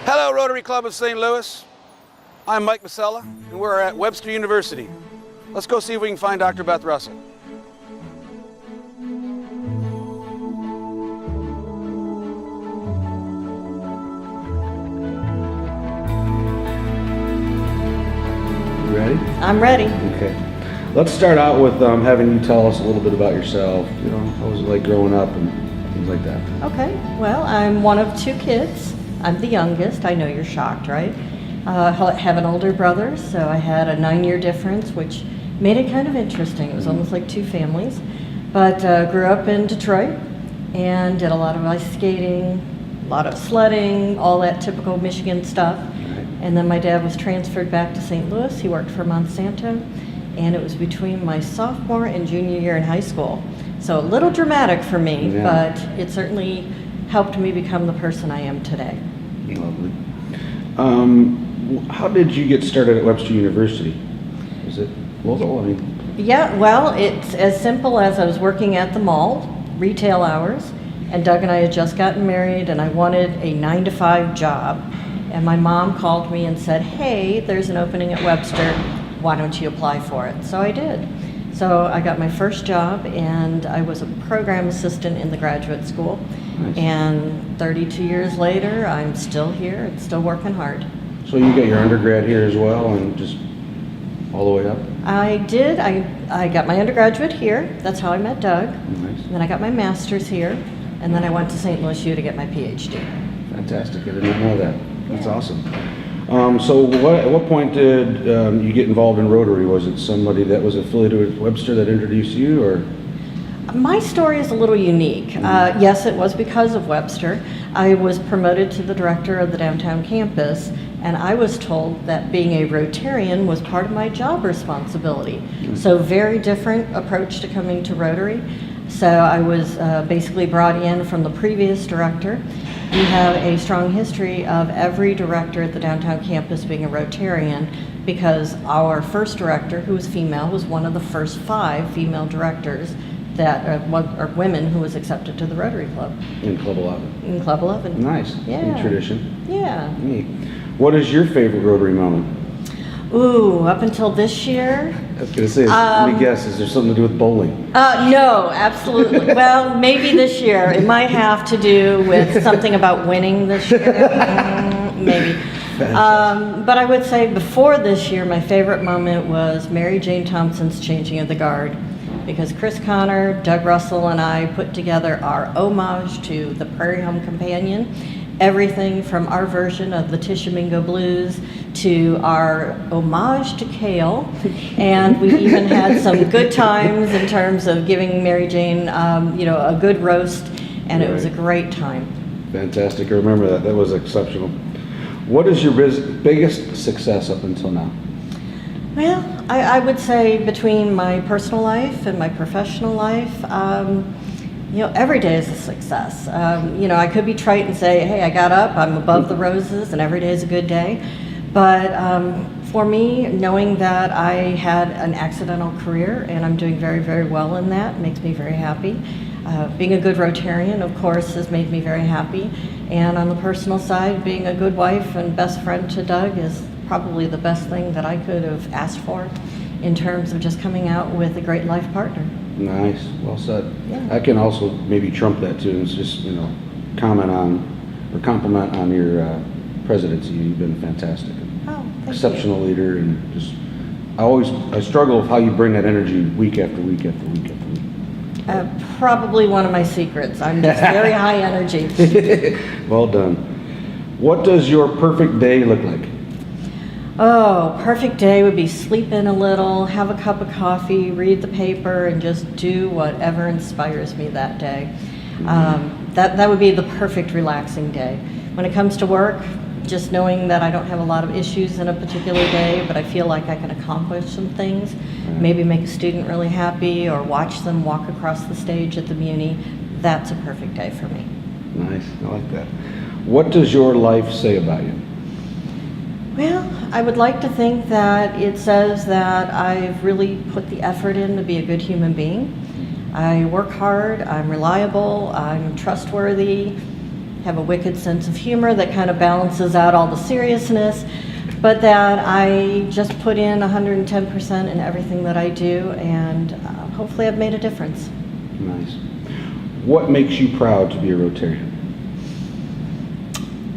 Hello, Rotary Club of St. Louis. I'm Mike Masella, and we're at Webster University. Let's go see if we can find Dr. Beth Russell. You ready? I'm ready. Okay. Let's start out with having you tell us a little bit about yourself. You know, how was it like growing up and things like that? Okay, well, I'm one of 2 kids. I'm the youngest. I know you're shocked, right? I have an older brother, so I had a 9-year difference, which made it kind of interesting. It was almost like 2 families. But grew up in Detroit and did a lot of ice skating, a lot of sledding, all that typical Michigan stuff. And then my dad was transferred back to St. Louis. He worked for Monsanto, and it was between my sophomore and junior year in high school. So a little dramatic for me, but it certainly helped me become the person I am today. Lovely. How did you get started at Webster University? Was it local? I mean, yeah, well, it's as simple as I was working at the mall, retail hours, and Doug and I had just gotten married, and I wanted a 9-to-5 job. And my mom called me and said, hey, there's an opening at Webster. Why don't you apply for it? So I did. So I got my first job, and I was a program assistant in the graduate school. Nice. And 32 years later, I'm still here and still working hard. so you got your undergrad here as well, and just all the way up? I did. I got my undergraduate here. That's how I met Doug. Nice. And then I got my master's here, and then I went to St. Louis U to get my PhD. Fantastic. I did not know that. That's awesome. So at what point did you get involved in Rotary? Was it somebody that was affiliated with Webster that introduced you, or? My story is a little unique. Yes, it was because of Webster. I was promoted to the director of the downtown campus, and I was told that being a Rotarian was part of my job responsibility. So very different approach to coming to Rotary. So I was basically brought in from the previous director. We have a strong history of every director at the downtown campus being a Rotarian, because our first director, who was female, was one of the first 5 female directors that are women who was accepted to the Rotary Club. In Club 11. In Club 11. Nice. Yeah. Neat tradition. Yeah. Neat. What is your favorite Rotary moment? Ooh, up until this year? I was going to say, let me guess, is there something to do with bowling? No, absolutely. Well, maybe this year. It might have to do with something about winning this year. Maybe. But I would say before this year, my favorite moment was Mary Jane Thompson's changing of the guard. Because Chris Connor, Doug Russell, and I put together our homage to the Prairie Home Companion. Everything from our version of the Tishomingo Blues to our homage to Kale. And we even had some good times in terms of giving Mary Jane, a good roast, and it was a great time. Fantastic. I remember that. That was exceptional. What is your biggest success up until now? Well, I would say between my personal life and my professional life, every day is a success. I could be trite and say, hey, I got up, I'm above the roses, and every day is a good day. But for me, knowing that I had an accidental career and I'm doing very, very well in that makes me very happy. Being a good Rotarian, of course, has made me very happy. And on the personal side, being a good wife and best friend to Doug is probably the best thing that I could have asked for in terms of just coming out with a great life partner. Nice, well said. Yeah. I can also maybe trump that too. It's just, comment on or compliment on your presidency. You've been fantastic. Oh, thank Exceptional you. leader, and just I struggle with how you bring that energy week after week after week after week. Probably one of my secrets. I'm just very high energy. Well done. What does your perfect day look like? Oh, perfect day would be sleep in a little, have a cup of coffee, read the paper, and just do whatever inspires me that day. That would be the perfect relaxing day. When it comes to work, just knowing that I don't have a lot of issues in a particular day, but I feel like I can accomplish some things, maybe make a student really happy or watch them walk across the stage at the Muni, that's a perfect day for me. Nice, I like that. What does your life say about you? Well, I would like to think that it says that I've really put the effort in to be a good human being. I work hard, I'm reliable, I'm trustworthy, have a wicked sense of humor that kind of balances out all the seriousness, but that I just put in 110% in everything that I do, and hopefully I've made a difference. Nice. What makes you proud to be a Rotarian?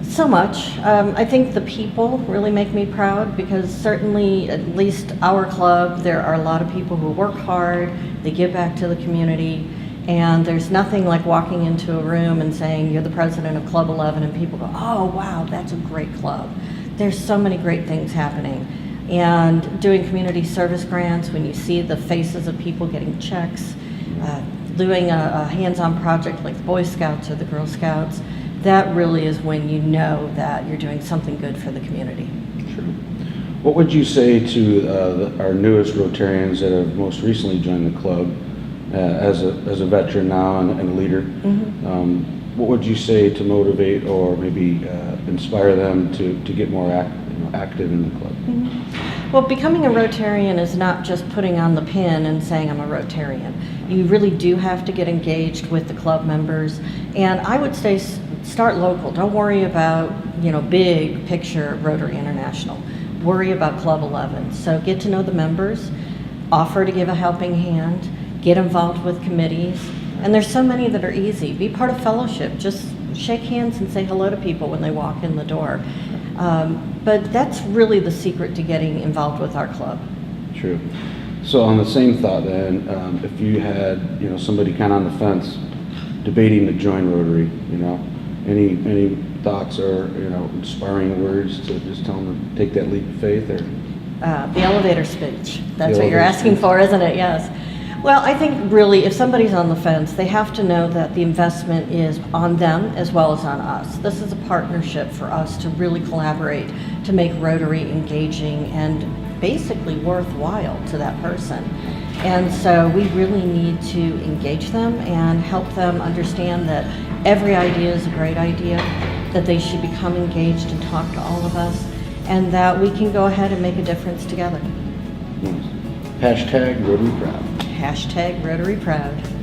So much. I think the people really make me proud, because certainly, at least our club, there are a lot of people who work hard, they give back to the community, and there's nothing like walking into a room and saying you're the president of Club 11 and people go, oh wow, that's a great club. There's so many great things happening. And doing community service grants, when you see the faces of people getting checks, doing a hands-on project like the Boy Scouts or the Girl Scouts, that really is when you know that you're doing something good for the community. Sure. What would you say to our newest Rotarians that have most recently joined the club as a veteran now and a leader? Mm-hmm. What would you say to motivate or maybe inspire them to get more active in the club? Mm-hmm. Well, becoming a Rotarian is not just putting on the pin and saying I'm a Rotarian. You really do have to get engaged with the club members, and I would say start local. Don't worry about, big picture Rotary International. Worry about Club 11. So get to know the members, offer to give a helping hand, get involved with committees, and there's so many that are easy. Be part of fellowship. Just shake hands and say hello to people when they walk in the door. But that's really the secret to getting involved with our club. True. So on the same thought then, if you had, somebody kind of on the fence debating to join Rotary, any thoughts or, inspiring words to just tell them to take that leap of faith? Or the elevator speech. That's what you're asking for, isn't it? Yes. Well, I think really if somebody's on the fence, they have to know that the investment is on them as well as on us. This is a partnership for us to really collaborate to make Rotary engaging and basically worthwhile to that person. And so we really need to engage them and help them understand that every idea is a great idea, that they should become engaged and talk to all of us, and that we can go ahead and make a difference together. Hashtag RotaryProud. Hashtag RotaryProud.